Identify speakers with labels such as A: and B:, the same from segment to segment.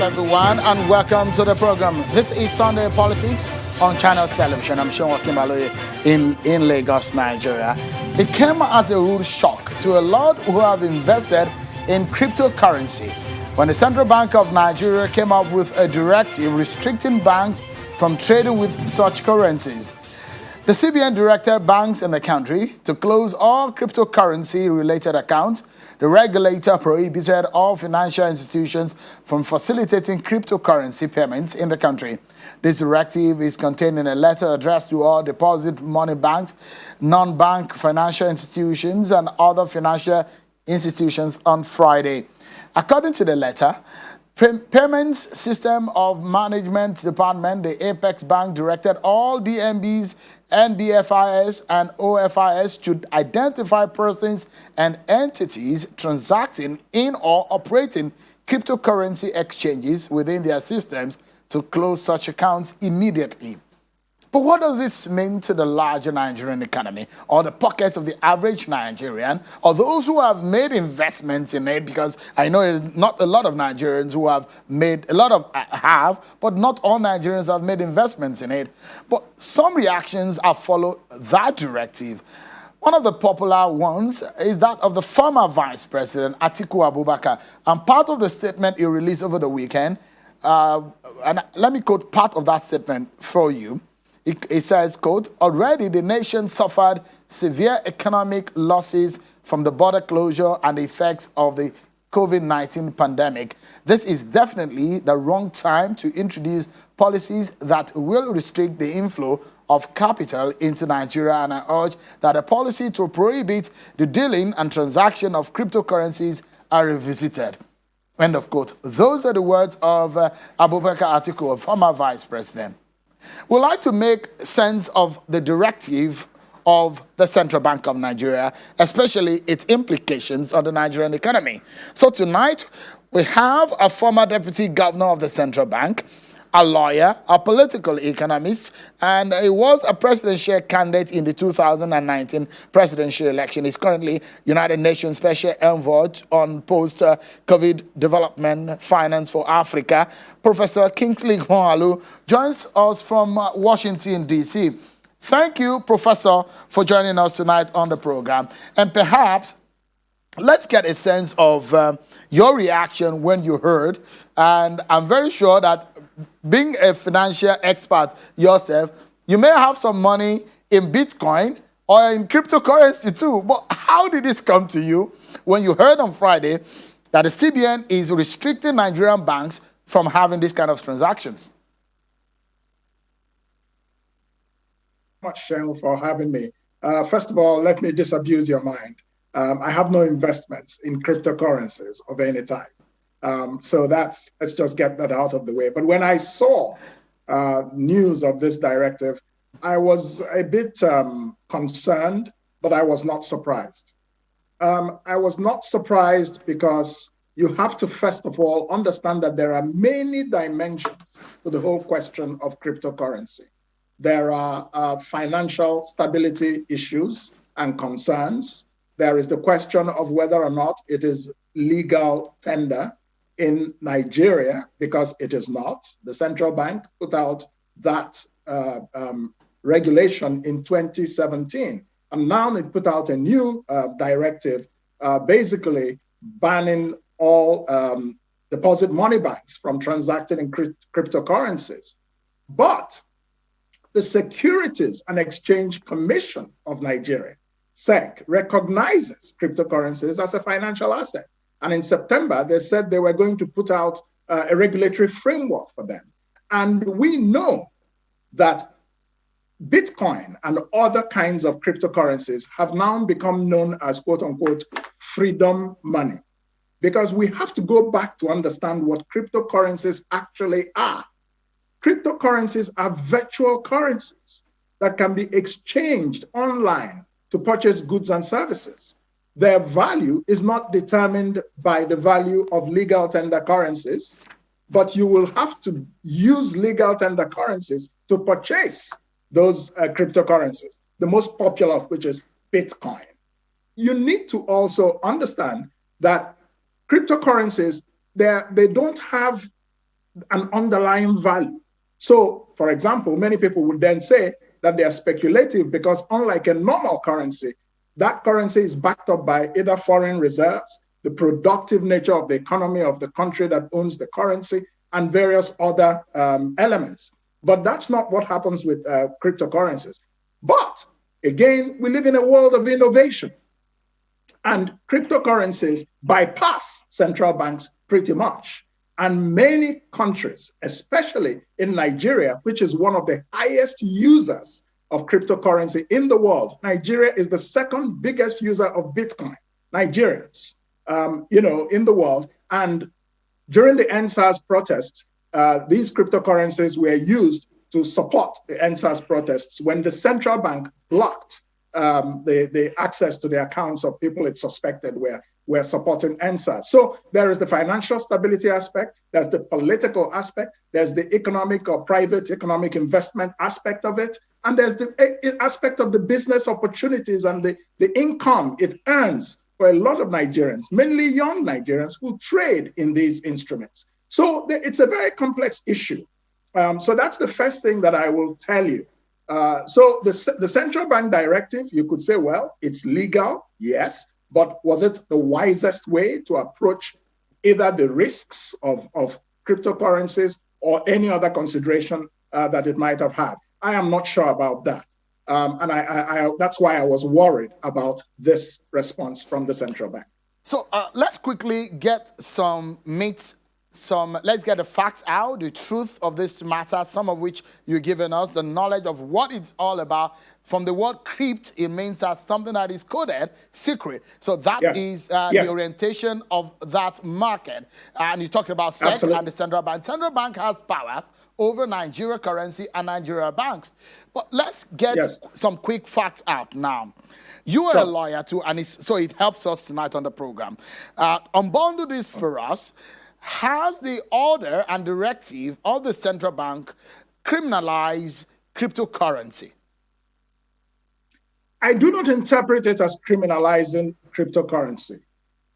A: everyone, and welcome to the program. This is Sunday Politics on Channel Television. I'm Sean Wakimalo in Lagos, Nigeria. It came as a rude shock to a lot who have invested in cryptocurrency when the Central Bank of Nigeria came up with a directive restricting banks from trading with such currencies. The CBN directed banks in the country to close all cryptocurrency-related accounts. The regulator prohibited all financial institutions from facilitating cryptocurrency payments in the country. This directive is contained in a letter addressed to all deposit money banks, non-bank financial institutions, and other financial institutions on Friday. According to the letter, Payments System of Management Department, the Apex Bank, directed all DMBs, NBFIs, and OFIs should identify persons and entities transacting in or operating cryptocurrency exchanges within their systems to close such accounts immediately. But what does this mean to the larger Nigerian economy, or the pockets of the average Nigerian, or those who have made investments in it? Because I know it's not a lot of Nigerians who have made, a lot of have, but not all Nigerians have made investments in it. But some reactions have followed that directive. One of the popular ones is that of the former Vice President, Atiku Abubakar. And part of the statement he released over the weekend, and let me quote part of that statement for you. It says, quote, already the nation suffered severe economic losses from the border closure and the effects of the COVID-19 pandemic. This is definitely the wrong time to introduce policies that will restrict the inflow of capital into Nigeria, and I urge that a policy to prohibit the dealing and transaction of cryptocurrencies are revisited. End of quote. Those are the words of Abubakar Atiku, a former vice president. We'd like to make sense of the directive of the Central Bank of Nigeria, especially its implications on the Nigerian economy. So tonight, we have a former deputy governor of the Central Bank, a lawyer, a political economist, and he was a presidential candidate in the 2019 presidential election. He's currently United Nations Special Envoy on post-COVID development finance for Africa. Professor Kingsley Moghalu joins us from Washington, D.C. Thank you, Professor, for joining us tonight on the program. And perhaps let's get a sense of your reaction when you heard. And I'm very sure that being a financial expert yourself, you may have some money in Bitcoin or in cryptocurrency too. But how did this come to you when you heard on Friday that the CBN is restricting Nigerian banks from having this kind of transactions?
B: Much, Shane, for having me. First of all, let me disabuse your mind. I have no investments in cryptocurrencies of any type. So let's just get that out of the way. But when I saw news of this directive, I was a bit concerned, but I was not surprised. I was not surprised because you have to, first of all, understand that there are many dimensions to the whole question of cryptocurrency. There are financial stability issues and concerns. There is the question of whether or not it is legal tender in Nigeria, because it is not. The central bank put out that regulation in 2017. And now it put out a new directive basically banning all deposit money banks from transacting in cryptocurrencies. But the Securities and Exchange Commission of Nigeria, SEC, recognizes cryptocurrencies as a financial asset. And in September, they said they were going to put out a regulatory framework for them. And we know that Bitcoin and other kinds of cryptocurrencies have now become known as, quote unquote, freedom money. Because we have to go back to understand what cryptocurrencies actually are. Cryptocurrencies are virtual currencies that can be exchanged online to purchase goods and services. Their value is not determined by the value of legal tender currencies, but you will have to use legal tender currencies to purchase those cryptocurrencies, the most popular of which is Bitcoin. You need to also understand that cryptocurrencies, they don't have an underlying value. So, for example, many people would then say that they are speculative because unlike a normal currency, that currency is backed up by either foreign reserves, the productive nature of the economy of the country that owns the currency, and various other elements. But that's not what happens with cryptocurrencies. But again, we live in a world of innovation. And cryptocurrencies bypass central banks pretty much. And many countries, especially in Nigeria, which is one of the highest users of cryptocurrency in the world, Nigeria is the second biggest user of Bitcoin, Nigerians, in the world. And during the NSAS protests, these cryptocurrencies were used to support the NSAS protests when the central bank blocked the access to the accounts of people it suspected were supporting NSAS. So there is the financial stability aspect, there's the political aspect, there's the economic or private economic investment aspect of it, and there's the aspect of the business opportunities and the income it earns for a lot of Nigerians, mainly young Nigerians who trade in these instruments. So it's a very complex issue. So that's the first thing that I will tell you. So the central bank directive, you could say, well, it's legal, yes, but was it the wisest way to approach either the risks of cryptocurrencies or any other consideration that it might have had? I am not sure about that. And that's why I was worried about this response from the central bank.
A: So let's quickly get some meat. Let's get the facts out, the truth of this matter, some of which you've given us, the knowledge of what it's all about. From the word crypt, it means that something that is coded, secret. So that is the orientation of that market. And you talked about SEC and the central bank. Central bank has powers over Nigeria currency and Nigeria banks. But let's get some quick facts out now. You are a lawyer too, and so it helps us tonight on the program. Unbundle this for us. Has the order and directive of the central bank criminalized cryptocurrency?
B: I do not interpret it as criminalizing cryptocurrency.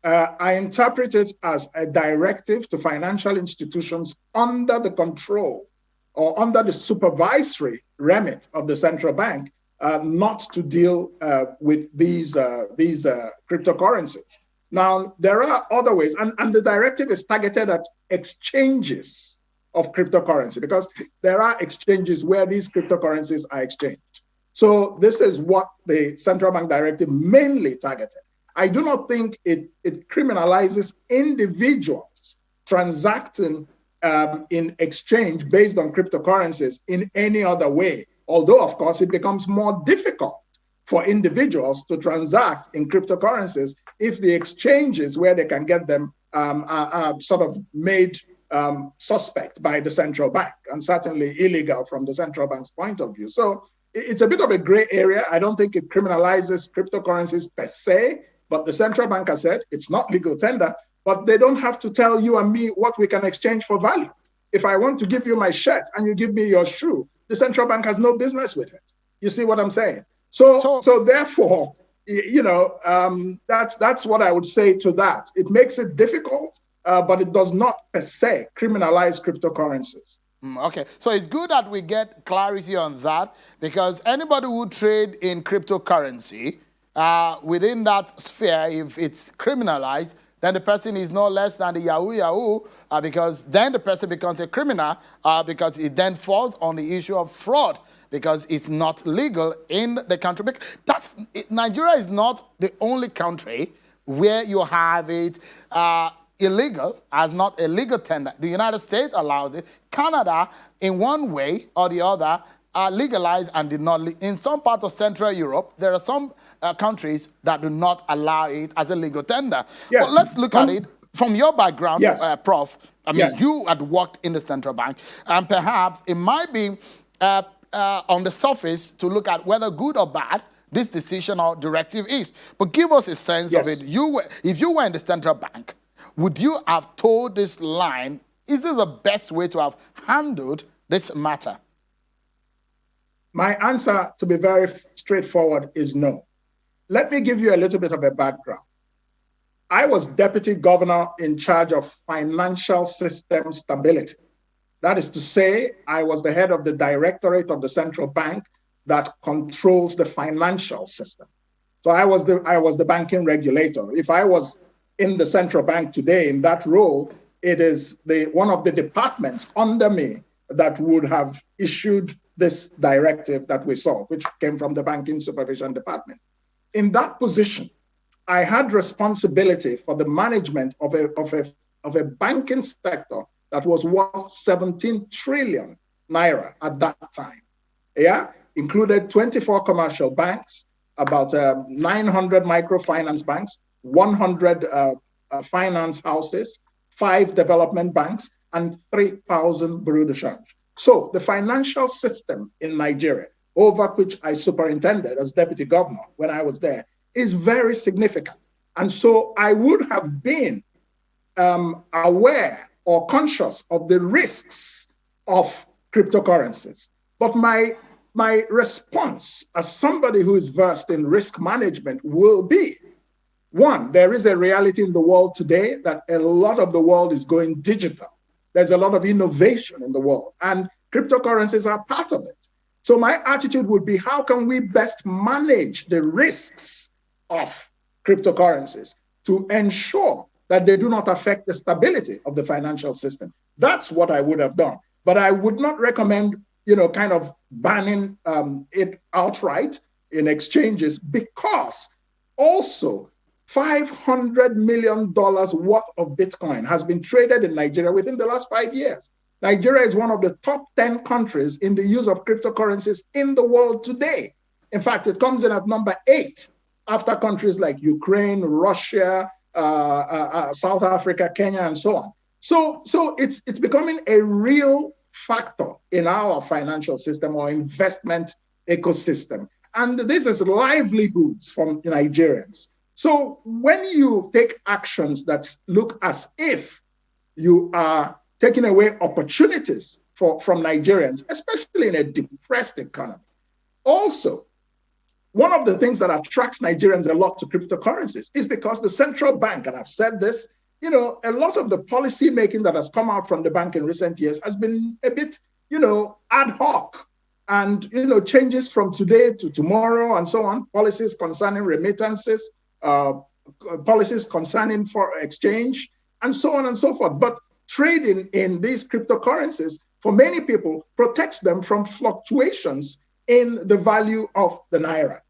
B: I interpret it as a directive to financial institutions under the control or under the supervisory remit of the central bank not to deal with these cryptocurrencies. Now, there are other ways, and the directive is targeted at exchanges of cryptocurrency because there are exchanges where these cryptocurrencies are exchanged. So this is what the central bank directive mainly targeted. I do not think it criminalizes individuals transacting in exchange based on cryptocurrencies in any other way, although, of course, it becomes more difficult for individuals to transact in cryptocurrencies if the exchanges where they can get them are sort of made suspect by the central bank and certainly illegal from the central bank's point of view. So it's a bit of a gray area. I don't think it criminalizes cryptocurrencies per se, but the central bank has said it's not legal tender, but they don't have to tell you and me what we can exchange for value. If I want to give you my shirt and you give me your shoe, the central bank has no business with it. You see what I'm saying? So therefore, that's what I would say to that. It makes it difficult, but it does not per se criminalize cryptocurrencies.
A: Okay, so it's good that we get clarity on that because anybody who trade in cryptocurrency within that sphere, if it's criminalized, then the person is no less than the Yahoo, because then the person becomes a criminal because it then falls on the issue of fraud because it's not legal in the country. Nigeria is not the only country where you have it illegal as not a legal tender. The United States allows it. Canada, in one way or the other, legalized and did not. In some parts of Central Europe, there are some countries that do not allow it as a legal tender.
B: Yes.
A: But let's look at it from your background, Prof. I mean,
B: Yes.
A: you had worked in the central bank, and perhaps it might be on the surface to look at whether good or bad this decision or directive is. But give us a sense of it. If you were in the central bank, would you have told this line, is this the best way to have handled this matter?
B: My answer, to be very straightforward, is no. Let me give you a little bit of a background. I was deputy governor in charge of financial system stability That is to say, I was the head of the directorate of the central bank that controls the financial system. So I was the banking regulator. If I was in the central bank today in that role, it is one of the departments under me that would have issued this directive that we saw, which came from the Banking Supervision Department. In that position, I had responsibility for the management of a banking sector that was worth 17 trillion naira at that time. Yeah, included 24 commercial banks, about 900 microfinance banks, 100 finance houses, 5 development banks, and 3,000 bureau de change. So the financial system in Nigeria, over which I superintended as deputy governor when I was there, is very significant. And so I would have been aware or conscious of the risks of cryptocurrencies. But my response as somebody who is versed in risk management will be, one, there is a reality in the world today that a lot of the world is going digital. There's a lot of innovation in the world, and cryptocurrencies are part of it. So my attitude would be, how can we best manage the risks of cryptocurrencies to ensure that they do not affect the stability of the financial system? That's what I would have done. But I would not recommend, kind of banning it outright in exchanges, because also $500 million worth of Bitcoin has been traded in Nigeria within the last 5 years. Nigeria is one of the top 10 countries in the use of cryptocurrencies in the world today. In fact, it comes in at number 8 after countries like Ukraine, Russia, South Africa, Kenya, and so on. So it's becoming a real factor in our financial system or investment ecosystem. And this is livelihoods from Nigerians. So when you take actions that look as if you are taking away opportunities from Nigerians, especially in a depressed economy. Also, one of the things that attracts Nigerians a lot to cryptocurrencies is because the central bank, and I've said this, a lot of the policy making that has come out from the bank in recent years has been a bit, ad hoc, and, changes from today to tomorrow and so on, policies concerning remittances, policies concerning foreign exchange, and so on and so forth. But trading in these cryptocurrencies, for many people, protects them from fluctuations in the value of the naira.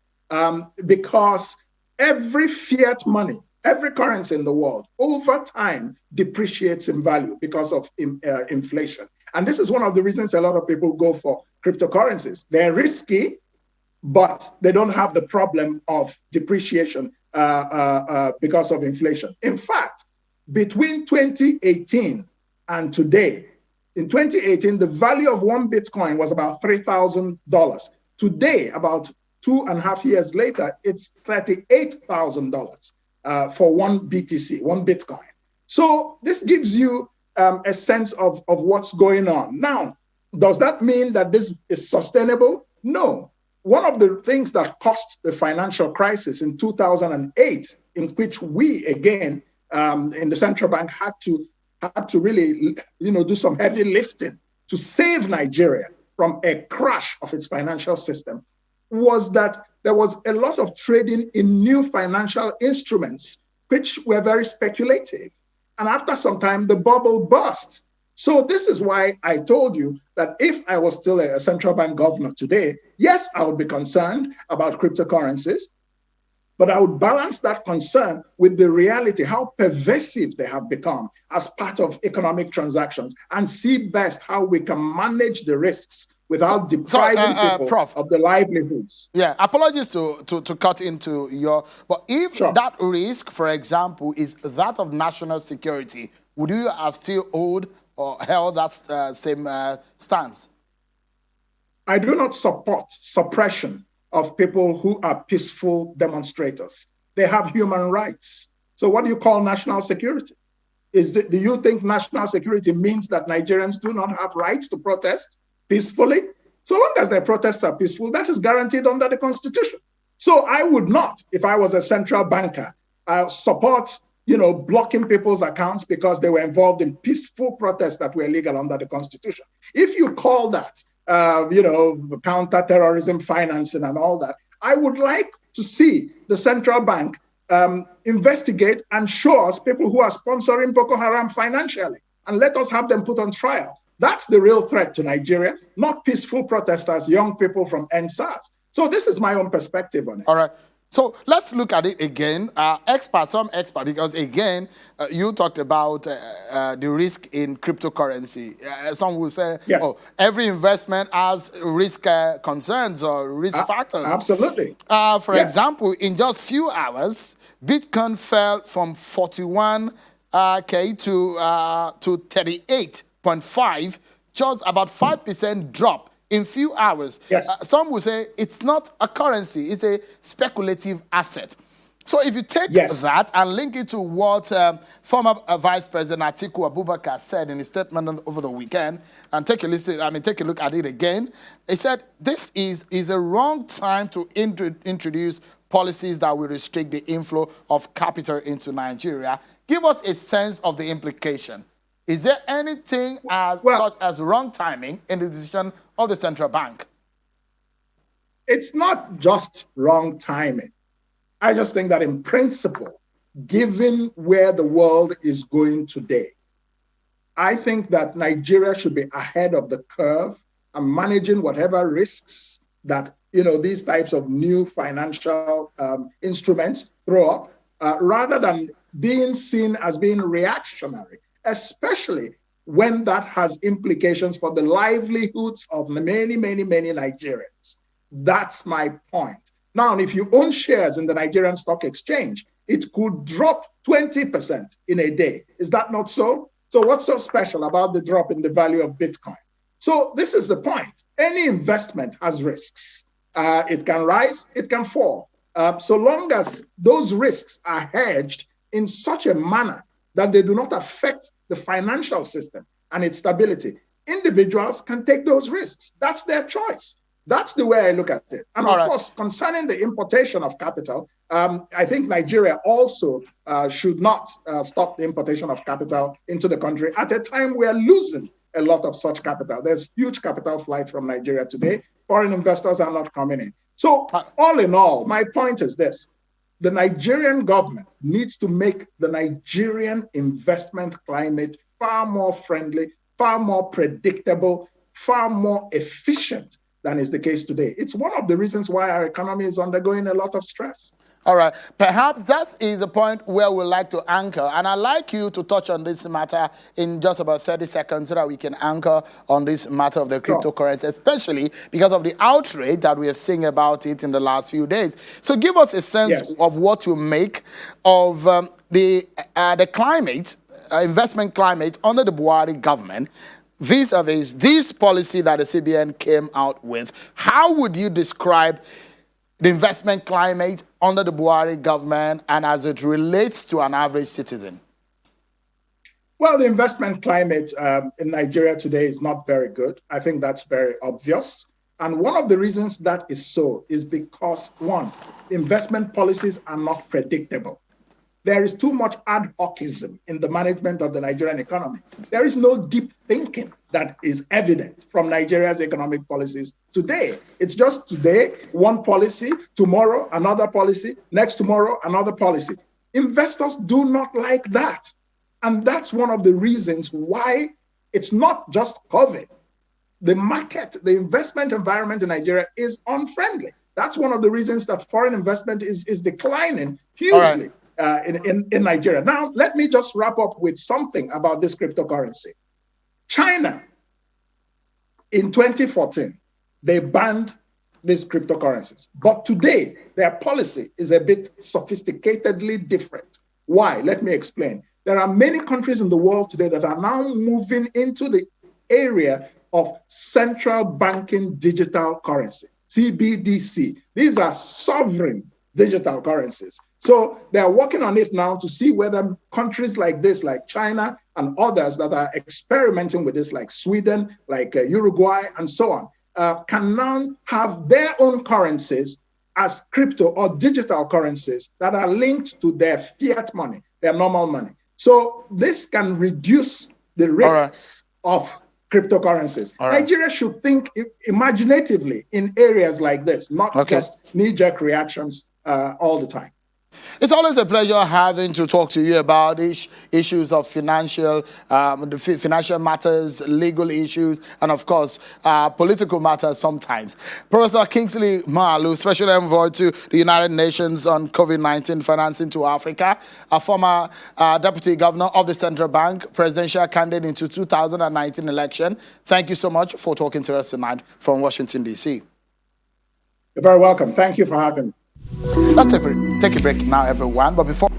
B: Because every fiat money, every currency in the world, over time depreciates in value because of inflation. And this is one of the reasons a lot of people go for cryptocurrencies. They're risky, but they don't have the problem of depreciation because of inflation. In fact, between 2018 and today, in 2018, the value of one Bitcoin was about $3,000. Today, about 2.5 years later, it's $38,000 for one BTC, one Bitcoin. So this gives you a sense of what's going on. Now, does that mean that this is sustainable? No. One of the things that caused the financial crisis in 2008, in which we, again, in the central bank had to really, do some heavy lifting to save Nigeria from a crash of its financial system, was that there was a lot of trading in new financial instruments, which were very speculative. And after some time, the bubble burst. So this is why I told you that if I was still a central bank governor today, yes, I would be concerned about cryptocurrencies, but I would balance that concern with the reality, how pervasive they have become as part of economic transactions, and see best how we can manage the risks without depriving people Prof, of the livelihoods.
A: Yeah, apologies to cut into but if that risk, for example, is that of national security, would you have still held that same stance?
B: I do not support suppression of people who are peaceful demonstrators. They have human rights. So what do you call national security? Do you think national security means that Nigerians do not have rights to protest peacefully? So long as their protests are peaceful, that is guaranteed under the Constitution. So I would not, if I was a central banker, support blocking people's accounts because they were involved in peaceful protests that were legal under the Constitution. If you call that, counter-terrorism financing and all that, I would like to see the central bank investigate and show us people who are sponsoring Boko Haram financially, and let us have them put on trial. That's the real threat to Nigeria, not peaceful protesters, young people from NSAS. So this is my own perspective on it.
A: All right. So let's look at it again. Some experts, because again, you talked about the risk in cryptocurrency. Some will say,
B: yes,
A: every investment has risk concerns or risk factors.
B: Absolutely.
A: For example, in just few hours, Bitcoin fell from 41K to 38.5, just about 5% drop in few hours.
B: Yes.
A: Some will say it's not a currency, it's a speculative asset. So if you take that and link it to what former Vice President Atiku Abubakar said in his statement over the weekend, and take a look at it again, he said this is a wrong time to introduce policies that will restrict the inflow of capital into Nigeria. Give us a sense of the implication. Is there anything such as wrong timing in the decision of the central bank?
B: It's not just wrong timing. I just think that in principle, given where the world is going today, I think that Nigeria should be ahead of the curve and managing whatever risks that these types of new financial instruments throw up, rather than being seen as being reactionary, especially when that has implications for the livelihoods of many, many, many Nigerians. That's my point. Now, if you own shares in the Nigerian Stock Exchange, it could drop 20% in a day. Is that not so? So what's so special about the drop in the value of Bitcoin? So this is the point. Any investment has risks. It can rise, it can fall. So long as those risks are hedged in such a manner that they do not affect the financial system and its stability, individuals can take those risks. That's their choice. That's the way I look at it. And of course, concerning the importation of capital, I think Nigeria also should not stop the importation of capital into the country at a time we are losing a lot of such capital. There's huge capital flight from Nigeria today. Foreign investors are not coming in. So all in all, my point is this. The Nigerian government needs to make the Nigerian investment climate far more friendly, far more predictable, far more efficient than is the case today. It's one of the reasons why our economy is undergoing a lot of stress.
A: All right. Perhaps that is a point where we'd like to anchor. And I'd like you to touch on this matter in just about 30 seconds so that we can anchor on this matter of the cryptocurrency, especially because of the outrage that we have seen about it in the last few days. So give us a sense of what to make of the climate, investment climate under the Buhari government, vis-a-vis this policy that the CBN came out with. How would you describe the investment climate under the Buhari government and as it relates to an average citizen?
B: Well, the investment climate in Nigeria today is not very good. I think that's very obvious. And one of the reasons that is so is because, one, investment policies are not predictable. There is too much ad hocism in the management of the Nigerian economy. There is no deep thinking that is evident from Nigeria's economic policies today. It's just today, one policy, tomorrow, another policy, next tomorrow, another policy. Investors do not like that. And that's one of the reasons why it's not just COVID. The market, the investment environment in Nigeria is unfriendly. That's one of the reasons that foreign investment is declining hugely. In Nigeria. Now, let me just wrap up with something about this cryptocurrency. China, in 2014, they banned these cryptocurrencies. But today, their policy is a bit sophisticatedly different. Why? Let me explain. There are many countries in the world today that are now moving into the area of central banking digital currency, CBDC. These are sovereign digital currencies. So they're working on it now to see whether countries like this, like China and others that are experimenting with this, like Sweden, like Uruguay, and so on, can now have their own currencies as crypto or digital currencies that are linked to their fiat money. their normal money. So this can reduce the risks of cryptocurrencies. Nigeria should think imaginatively in areas like this, not just knee-jerk reactions all the time.
A: It's always a pleasure having to talk to you about issues of financial matters, legal issues, and of course, political matters sometimes. Professor Kingsley Moghalu, Special Envoy to the United Nations on COVID-19 financing to Africa, a former Deputy Governor of the Central Bank, presidential candidate into 2019 election. Thank you so much for talking to us tonight from Washington, D.C.
B: You're very welcome. Thank you for having me.
A: Let's take a break now, everyone. But before...